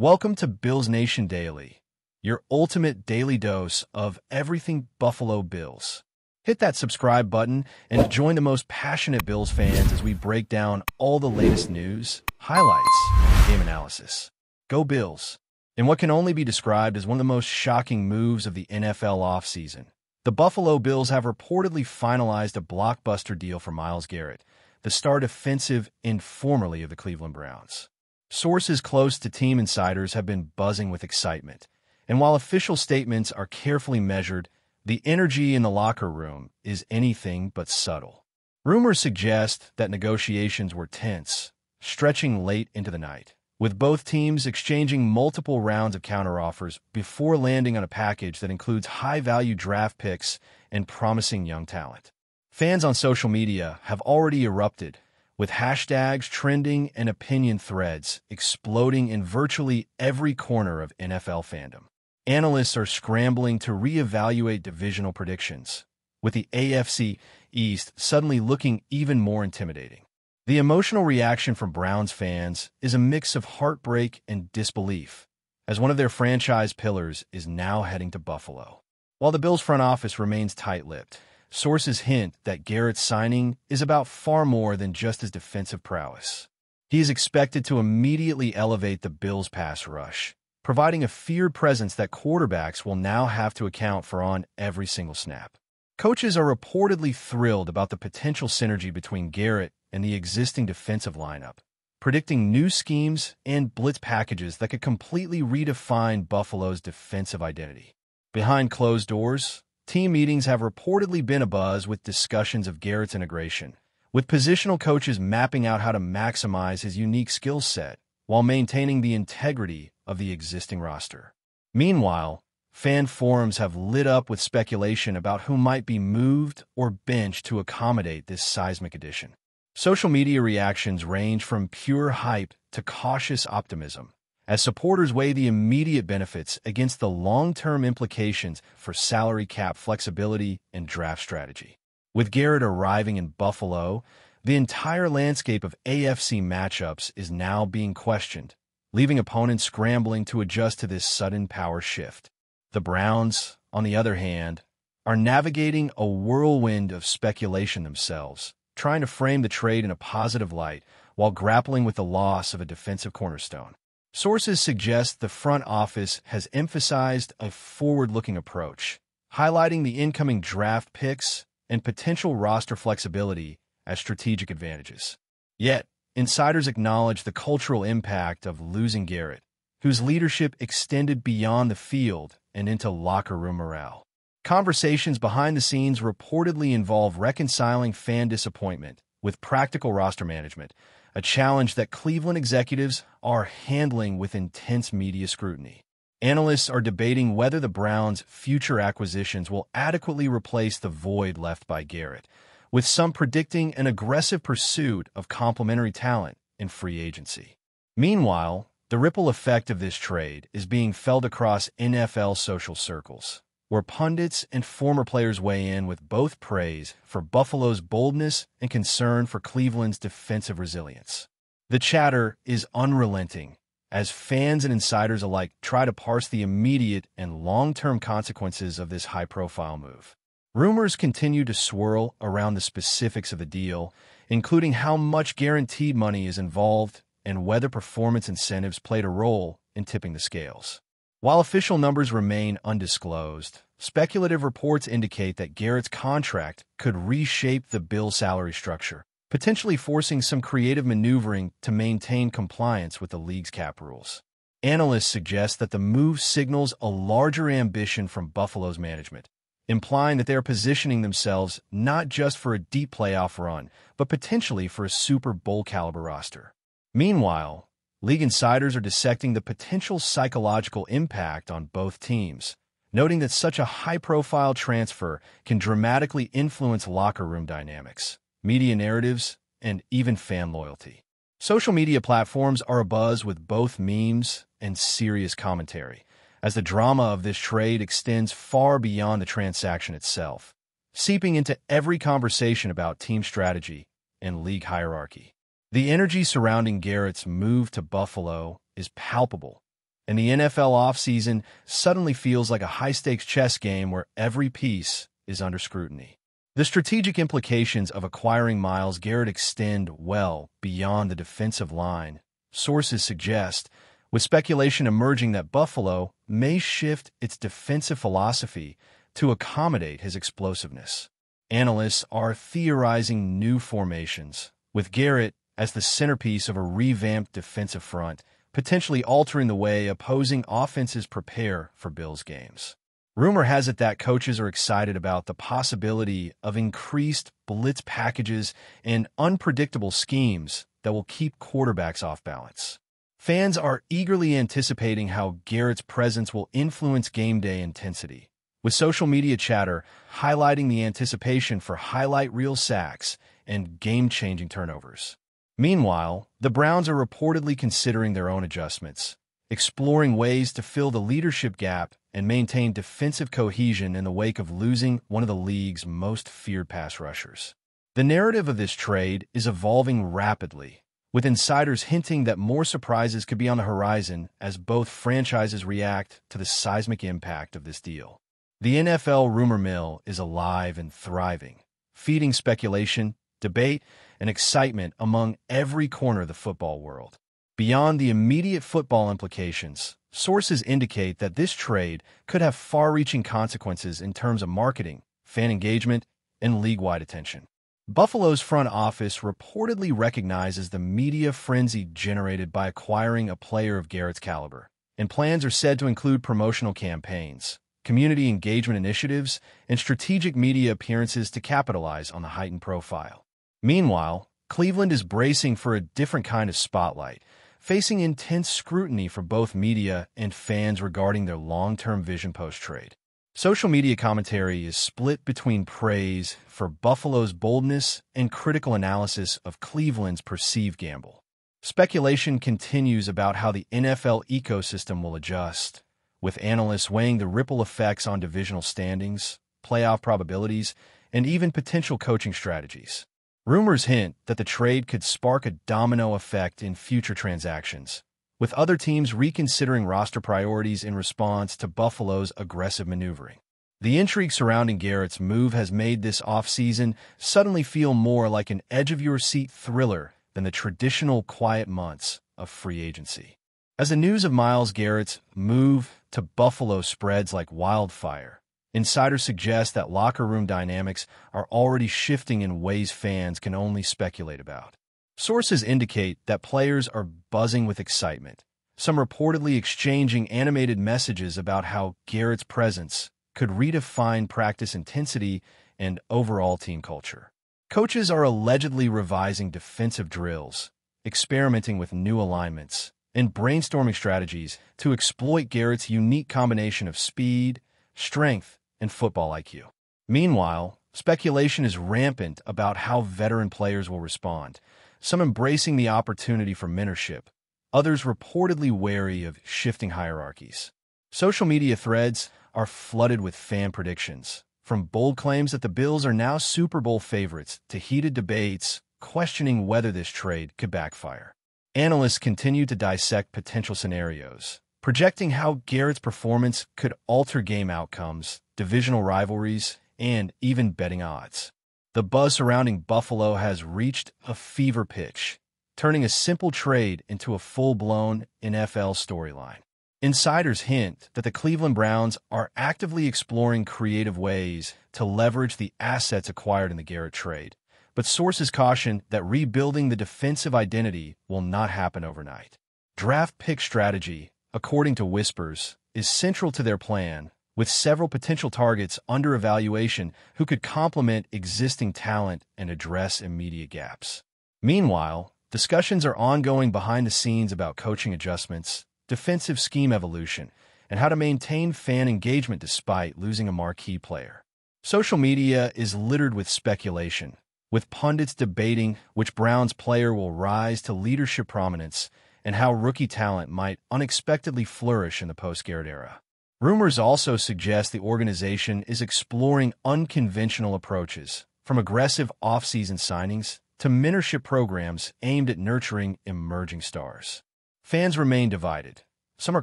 Welcome to Bills Nation Daily, your ultimate daily dose of everything Buffalo Bills. Hit that subscribe button and join the most passionate Bills fans as we break down all the latest news, highlights, and game analysis. Go Bills! In what can only be described as one of the most shocking moves of the NFL offseason, the Buffalo Bills have reportedly finalized a blockbuster deal for Myles Garrett, the star defensive end formerly of the Cleveland Browns. Sources close to team insiders have been buzzing with excitement, and while official statements are carefully measured, the energy in the locker room is anything but subtle. Rumors suggest that negotiations were tense, stretching late into the night, with both teams exchanging multiple rounds of counteroffers before landing on a package that includes high-value draft picks and promising young talent. Fans on social media have already erupted, with hashtags trending and opinion threads exploding in virtually every corner of NFL fandom. Analysts are scrambling to reevaluate divisional predictions, with the AFC East suddenly looking even more intimidating. The emotional reaction from Browns fans is a mix of heartbreak and disbelief, as one of their franchise pillars is now heading to Buffalo. While the Bills front office remains tight-lipped, sources hint that Garrett's signing is about far more than just his defensive prowess. He is expected to immediately elevate the Bills' pass rush, providing a feared presence that quarterbacks will now have to account for on every single snap. Coaches are reportedly thrilled about the potential synergy between Garrett and the existing defensive lineup, predicting new schemes and blitz packages that could completely redefine Buffalo's defensive identity. Behind closed doors, team meetings have reportedly been abuzz with discussions of Garrett's integration, with positional coaches mapping out how to maximize his unique skill set while maintaining the integrity of the existing roster. Meanwhile, fan forums have lit up with speculation about who might be moved or benched to accommodate this seismic addition. Social media reactions range from pure hype to cautious optimism, as supporters weigh the immediate benefits against the long-term implications for salary cap flexibility and draft strategy. With Garrett arriving in Buffalo, the entire landscape of AFC matchups is now being questioned, leaving opponents scrambling to adjust to this sudden power shift. The Browns, on the other hand, are navigating a whirlwind of speculation themselves, trying to frame the trade in a positive light while grappling with the loss of a defensive cornerstone. Sources suggest the front office has emphasized a forward-looking approach, highlighting the incoming draft picks and potential roster flexibility as strategic advantages. Yet, insiders acknowledge the cultural impact of losing Garrett, whose leadership extended beyond the field and into locker room morale. Conversations behind the scenes reportedly involve reconciling fan disappointment with practical roster management, a challenge that Cleveland executives are handling with intense media scrutiny. Analysts are debating whether the Browns' future acquisitions will adequately replace the void left by Garrett, with some predicting an aggressive pursuit of complementary talent in free agency. Meanwhile, the ripple effect of this trade is being felt across NFL social circles, where pundits and former players weigh in with both praise for Buffalo's boldness and concern for Cleveland's defensive resilience. The chatter is unrelenting, as fans and insiders alike try to parse the immediate and long-term consequences of this high-profile move. Rumors continue to swirl around the specifics of the deal, including how much guaranteed money is involved and whether performance incentives played a role in tipping the scales. While official numbers remain undisclosed, speculative reports indicate that Garrett's contract could reshape the Bills' salary structure, potentially forcing some creative maneuvering to maintain compliance with the league's cap rules. Analysts suggest that the move signals a larger ambition from Buffalo's management, implying that they are positioning themselves not just for a deep playoff run, but potentially for a Super Bowl-caliber roster. Meanwhile, league insiders are dissecting the potential psychological impact on both teams, noting that such a high-profile transfer can dramatically influence locker room dynamics, media narratives, and even fan loyalty. Social media platforms are abuzz with both memes and serious commentary, as the drama of this trade extends far beyond the transaction itself, seeping into every conversation about team strategy and league hierarchy. The energy surrounding Garrett's move to Buffalo is palpable, and the NFL offseason suddenly feels like a high-stakes chess game where every piece is under scrutiny. The strategic implications of acquiring Myles Garrett extend well beyond the defensive line, sources suggest, with speculation emerging that Buffalo may shift its defensive philosophy to accommodate his explosiveness. Analysts are theorizing new formations, with Garrett as the centerpiece of a revamped defensive front, potentially altering the way opposing offenses prepare for Bills games. Rumor has it that coaches are excited about the possibility of increased blitz packages and unpredictable schemes that will keep quarterbacks off balance. Fans are eagerly anticipating how Garrett's presence will influence game day intensity, with social media chatter highlighting the anticipation for highlight reel sacks and game-changing turnovers. Meanwhile, the Browns are reportedly considering their own adjustments, exploring ways to fill the leadership gap and maintain defensive cohesion in the wake of losing one of the league's most feared pass rushers. The narrative of this trade is evolving rapidly, with insiders hinting that more surprises could be on the horizon as both franchises react to the seismic impact of this deal. The NFL rumor mill is alive and thriving, feeding speculation, debate, and excitement among every corner of the football world. Beyond the immediate football implications, sources indicate that this trade could have far-reaching consequences in terms of marketing, fan engagement, and league-wide attention. Buffalo's front office reportedly recognizes the media frenzy generated by acquiring a player of Garrett's caliber, and plans are said to include promotional campaigns, community engagement initiatives, and strategic media appearances to capitalize on the heightened profile. Meanwhile, Cleveland is bracing for a different kind of spotlight, facing intense scrutiny from both media and fans regarding their long-term vision post-trade. Social media commentary is split between praise for Buffalo's boldness and critical analysis of Cleveland's perceived gamble. Speculation continues about how the NFL ecosystem will adjust, with analysts weighing the ripple effects on divisional standings, playoff probabilities, and even potential coaching strategies. Rumors hint that the trade could spark a domino effect in future transactions, with other teams reconsidering roster priorities in response to Buffalo's aggressive maneuvering. The intrigue surrounding Garrett's move has made this offseason suddenly feel more like an edge-of-your-seat thriller than the traditional quiet months of free agency. As the news of Myles Garrett's move to Buffalo spreads like wildfire, insiders suggest that locker room dynamics are already shifting in ways fans can only speculate about. Sources indicate that players are buzzing with excitement, some reportedly exchanging animated messages about how Garrett's presence could redefine practice intensity and overall team culture. Coaches are allegedly revising defensive drills, experimenting with new alignments, and brainstorming strategies to exploit Garrett's unique combination of speed, strength, and football IQ. Meanwhile, speculation is rampant about how veteran players will respond, some embracing the opportunity for mentorship, others reportedly wary of shifting hierarchies. Social media threads are flooded with fan predictions, from bold claims that the Bills are now Super Bowl favorites to heated debates questioning whether this trade could backfire. Analysts continue to dissect potential scenarios, projecting how Garrett's performance could alter game outcomes, divisional rivalries, and even betting odds. The buzz surrounding Buffalo has reached a fever pitch, turning a simple trade into a full-blown NFL storyline. Insiders hint that the Cleveland Browns are actively exploring creative ways to leverage the assets acquired in the Garrett trade, but sources caution that rebuilding the defensive identity will not happen overnight. Draft pick strategy, according to whispers, is central to their plan, with several potential targets under evaluation who could complement existing talent and address immediate gaps. Meanwhile, discussions are ongoing behind the scenes about coaching adjustments, defensive scheme evolution, and how to maintain fan engagement despite losing a marquee player. Social media is littered with speculation, with pundits debating which Browns player will rise to leadership prominence and how rookie talent might unexpectedly flourish in the post-Garrett era. Rumors also suggest the organization is exploring unconventional approaches, from aggressive off-season signings to mentorship programs aimed at nurturing emerging stars. Fans remain divided. some are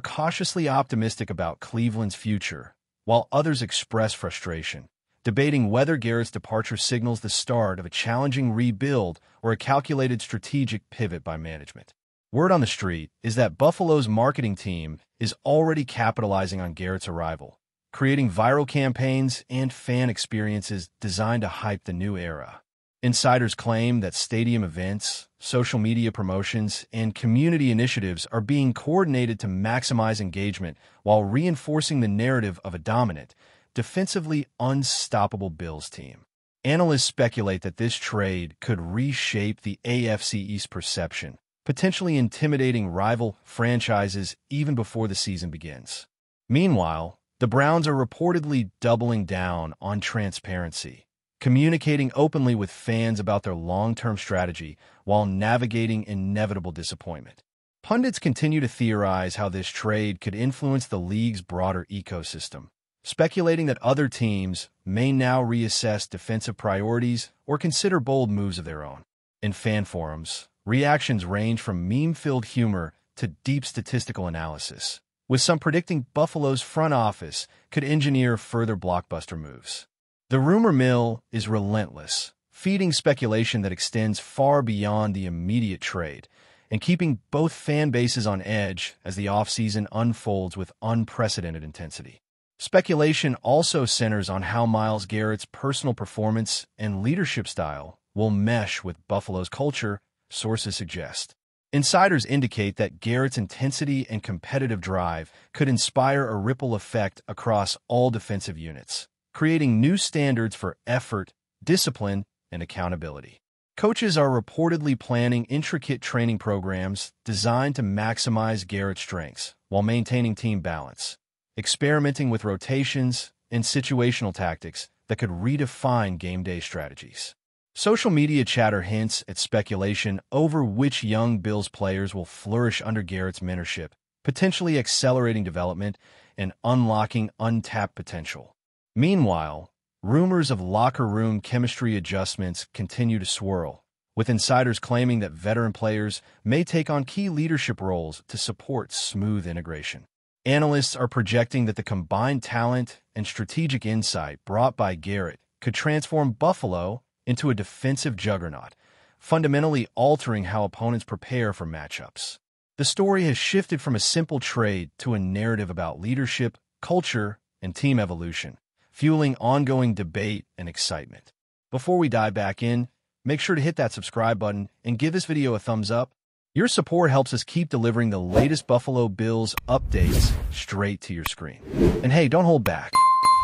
cautiously optimistic about Cleveland's future, while others express frustration, debating whether Garrett's departure signals the start of a challenging rebuild or a calculated strategic pivot by management. Word on the street is that Buffalo's marketing team is already capitalizing on Garrett's arrival, creating viral campaigns and fan experiences designed to hype the new era. Insiders claim that stadium events, social media promotions, and community initiatives are being coordinated to maximize engagement while reinforcing the narrative of a dominant, defensively unstoppable Bills team. Analysts speculate that this trade could reshape the AFC East perception, potentially intimidating rival franchises even before the season begins. Meanwhile, the Browns are reportedly doubling down on transparency, communicating openly with fans about their long-term strategy while navigating inevitable disappointment. Pundits continue to theorize how this trade could influence the league's broader ecosystem, speculating that other teams may now reassess defensive priorities or consider bold moves of their own. In fan forums, reactions range from meme-filled humor to deep statistical analysis, with some predicting Buffalo's front office could engineer further blockbuster moves. The rumor mill is relentless, feeding speculation that extends far beyond the immediate trade and keeping both fan bases on edge as the offseason unfolds with unprecedented intensity. Speculation also centers on how Myles Garrett's personal performance and leadership style will mesh with Buffalo's culture, sources suggest. Insiders indicate that Garrett's intensity and competitive drive could inspire a ripple effect across all defensive units, creating new standards for effort, discipline, and accountability. Coaches are reportedly planning intricate training programs designed to maximize Garrett's strengths while maintaining team balance, experimenting with rotations and situational tactics that could redefine game day strategies. Social media chatter hints at speculation over which young Bills players will flourish under Garrett's mentorship, potentially accelerating development and unlocking untapped potential. Meanwhile, rumors of locker room chemistry adjustments continue to swirl, with insiders claiming that veteran players may take on key leadership roles to support smooth integration. Analysts are projecting that the combined talent and strategic insight brought by Garrett could transform Buffalo into a defensive juggernaut, fundamentally altering how opponents prepare for matchups. The story has shifted from a simple trade to a narrative about leadership, culture, and team evolution, fueling ongoing debate and excitement. Before we dive back in, make sure to hit that subscribe button and give this video a thumbs up. Your support helps us keep delivering the latest Buffalo Bills updates straight to your screen. And hey, don't hold back.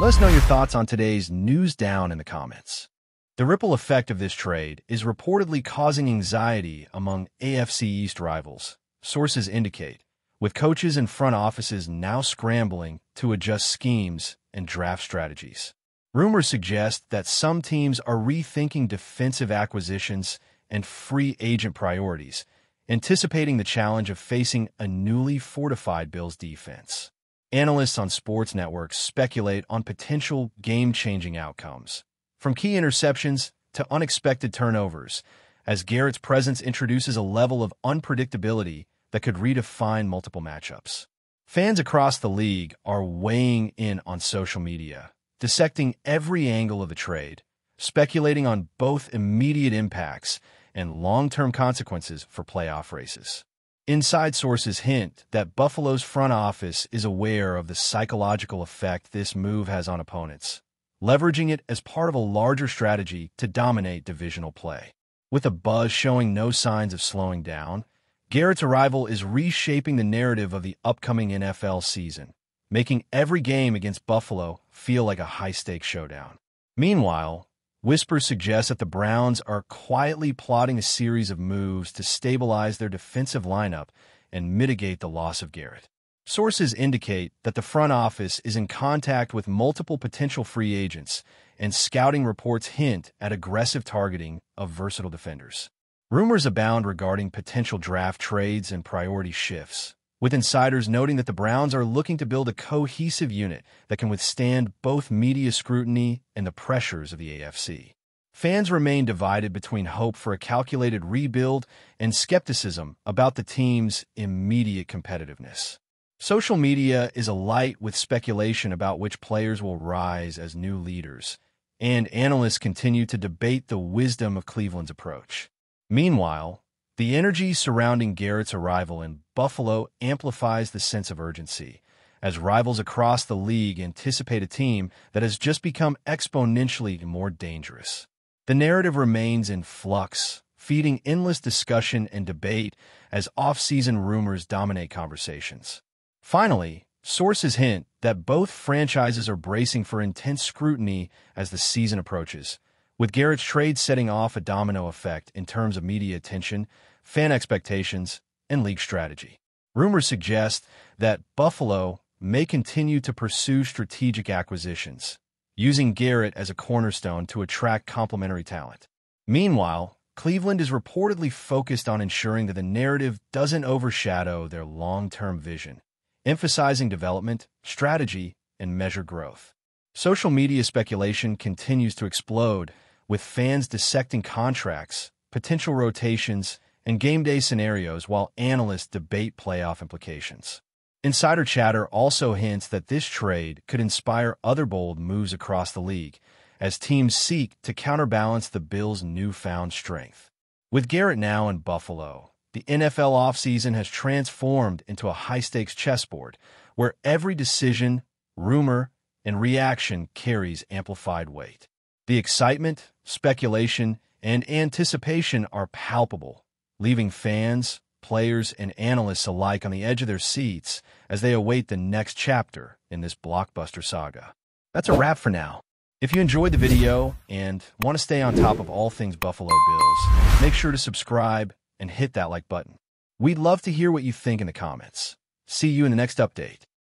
Let us know your thoughts on today's news down in the comments. The ripple effect of this trade is reportedly causing anxiety among AFC East rivals, sources indicate, with coaches and front offices now scrambling to adjust schemes and draft strategies. Rumors suggest that some teams are rethinking defensive acquisitions and free agent priorities, anticipating the challenge of facing a newly fortified Bills defense. Analysts on sports networks speculate on potential game-changing outcomes, from key interceptions to unexpected turnovers, as Garrett's presence introduces a level of unpredictability that could redefine multiple matchups. Fans across the league are weighing in on social media, dissecting every angle of the trade, speculating on both immediate impacts and long-term consequences for playoff races. Inside sources hint that Buffalo's front office is aware of the psychological effect this move has on opponents, leveraging it as part of a larger strategy to dominate divisional play. With a buzz showing no signs of slowing down, Garrett's arrival is reshaping the narrative of the upcoming NFL season, making every game against Buffalo feel like a high-stakes showdown. Meanwhile, whispers suggest that the Browns are quietly plotting a series of moves to stabilize their defensive lineup and mitigate the loss of Garrett. Sources indicate that the front office is in contact with multiple potential free agents, and scouting reports hint at aggressive targeting of versatile defenders. Rumors abound regarding potential draft trades and priority shifts, with insiders noting that the Browns are looking to build a cohesive unit that can withstand both media scrutiny and the pressures of the AFC. Fans remain divided between hope for a calculated rebuild and skepticism about the team's immediate competitiveness. Social media is alight with speculation about which players will rise as new leaders, and analysts continue to debate the wisdom of Cleveland's approach. Meanwhile, the energy surrounding Garrett's arrival in Buffalo amplifies the sense of urgency, as rivals across the league anticipate a team that has just become exponentially more dangerous. The narrative remains in flux, feeding endless discussion and debate as off-season rumors dominate conversations. Finally, sources hint that both franchises are bracing for intense scrutiny as the season approaches, with Garrett's trade setting off a domino effect in terms of media attention, fan expectations, and league strategy. Rumors suggest that Buffalo may continue to pursue strategic acquisitions, using Garrett as a cornerstone to attract complementary talent. Meanwhile, Cleveland is reportedly focused on ensuring that the narrative doesn't overshadow their long-term vision, emphasizing development, strategy, and measured growth. Social media speculation continues to explode, with fans dissecting contracts, potential rotations, and game day scenarios while analysts debate playoff implications. Insider chatter also hints that this trade could inspire other bold moves across the league, as teams seek to counterbalance the Bills' newfound strength. With Garrett now in Buffalo, the NFL offseason has transformed into a high-stakes chessboard where every decision, rumor, and reaction carries amplified weight. The excitement, speculation, and anticipation are palpable, leaving fans, players, and analysts alike on the edge of their seats as they await the next chapter in this blockbuster saga. That's a wrap for now. If you enjoyed the video and want to stay on top of all things Buffalo Bills, make sure to subscribe and hit that like button. We'd love to hear what you think in the comments. See you in the next update.